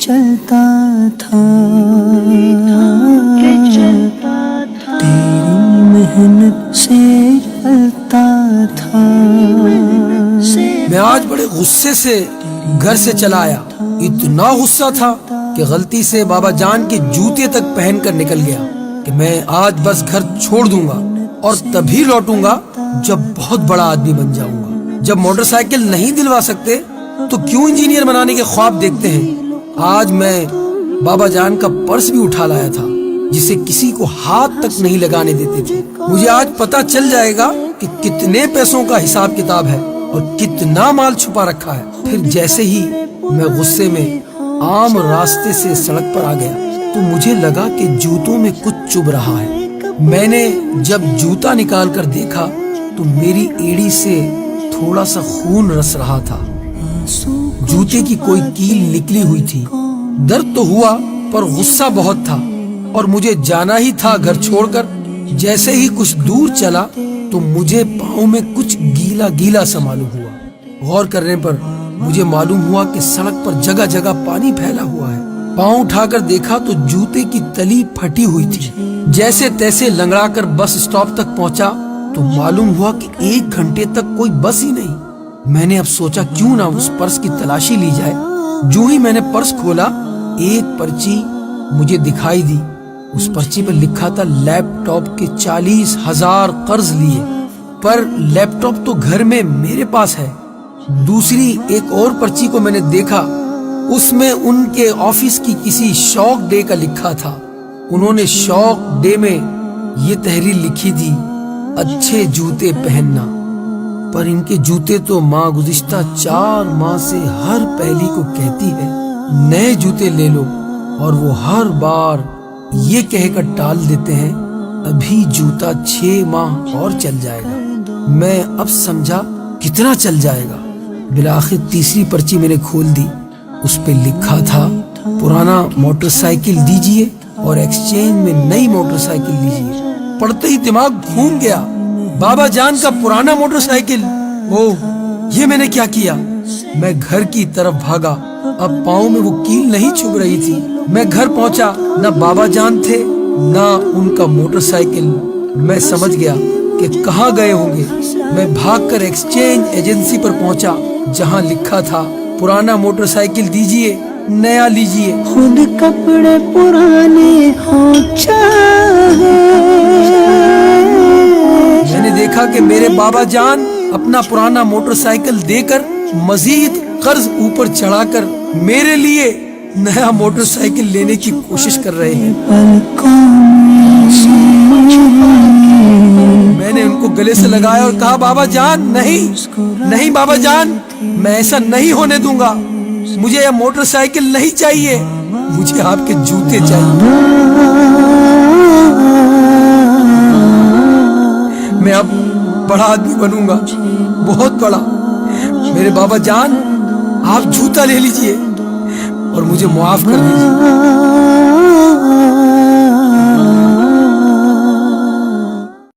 چلتا تھا، تیری محنت سے چلتا تھا۔ میں آج بڑے غصے سے گھر سے چلا آیا، اتنا غصہ تھا کہ غلطی سے بابا جان کے جوتے تک پہن کر نکل گیا کہ میں آج بس گھر چھوڑ دوں گا اور تبھی لوٹوں گا جب بہت بڑا آدمی بن جاؤں گا۔ جب موٹر سائیکل نہیں دلوا سکتے تو کیوں انجینئر بنانے کے خواب دیکھتے ہیں۔ آج میں بابا جان کا پرس بھی اٹھا لایا تھا جسے کسی کو ہاتھ تک نہیں لگانے دیتے تھے۔ مجھے آج پتا چل جائے گا کہ کتنے پیسوں کا حساب کتاب ہے اور کتنا مال چھپا رکھا ہے۔ پھر جیسے ہی میں غصے میں عام راستے سے سڑک پر آ گیا تو مجھے لگا کہ جوتوں میں کچھ چبھ رہا ہے۔ میں نے جب جوتا نکال کر دیکھا تو میری ایڑی سے تھوڑا سا خون رس رہا تھا، جوتے کی کوئی کیل نکلی ہوئی تھی۔ درد تو ہوا پر غصہ بہت تھا اور مجھے جانا ہی تھا گھر چھوڑ کر۔ جیسے ہی کچھ دور چلا تو مجھے پاؤں میں کچھ گیلا گیلا سا معلوم ہوا۔ غور کرنے پر مجھے معلوم ہوا کہ سڑک پر جگہ جگہ پانی پھیلا ہوا ہے۔ پاؤں اٹھا کر دیکھا تو جوتے کی تلی پھٹی ہوئی تھی۔ جیسے تیسے لنگڑا کر بس اسٹاپ تک پہنچا تو معلوم ہوا کہ 1 گھنٹے تک کوئی بس ہی نہیں۔ میں نے اب سوچا کیوں نہ اس پرس کی تلاشی لی جائے۔ جو ہی میں نے پرس کھولا ایک پرچی مجھے دکھائی دی۔ اس پرچی پر لکھا تھا لیپ ٹاپ کے 40,000 قرض لیے، پر لیپ ٹاپ تو گھر میں میرے پاس ہے۔ دوسری ایک اور پرچی کو میں نے دیکھا، اس میں ان کے آفس کی کسی شوق ڈے کا لکھا تھا۔ انہوں نے شوق ڈے میں یہ تحریر لکھی تھی، اچھے جوتے پہننا۔ پر ان کے جوتے تو ماں گزشتہ 4 ماہ سے ہر پہلی کو کہتی ہے نئے جوتے لے لو، اور وہ ہر بار یہ کہہ کر ٹال دیتے ہیں ابھی جوتا 6 ماہ اور چل جائے گا۔ میں اب سمجھا کتنا چل جائے گا۔ بالآخر تیسری پرچی میں نے کھول دی، اس پہ لکھا تھا پرانا موٹر سائیکل دیجئے اور ایکسچینج میں نئی موٹر سائیکل لیجئے۔ پڑھتے ہی دماغ گھوم گیا، بابا جان کا پرانا موٹر سائیکل، یہ میں نے کیا کیا؟ میں گھر کی طرف بھاگا، اب پاؤں میں وہ کیل نہیں چھپ رہی تھی۔ میں گھر پہنچا، نہ بابا جان تھے نہ ان کا موٹر سائیکل۔ میں سمجھ گیا کہ کہاں گئے ہوں گے۔ میں بھاگ کر ایکسچینج ایجنسی پر پہنچا جہاں لکھا تھا پرانا موٹر سائیکل دیجئے نیا لیجئے۔ خود کپڑے پرانے ہو چاہے، میں نے دیکھا کہ میرے بابا جان اپنا پرانا موٹر سائیکل دے کر مزید قرض اوپر چڑھا کر میرے لیے نیا موٹر سائیکل لینے کی کوشش کر رہے ہیں۔ میں نے ان کو گلے سے لگایا اور کہا بابا جان نہیں بابا جان، میں ایسا نہیں ہونے دوں گا۔ مجھے یہ موٹر سائیکل نہیں چاہیے، مجھے آپ کے جوتے چاہیے۔ میں اب بڑا آدمی بنوں گا، بہت بڑا۔ میرے بابا جان آپ جوتا لے لیجئے اور مجھے معاف کر دیجئے۔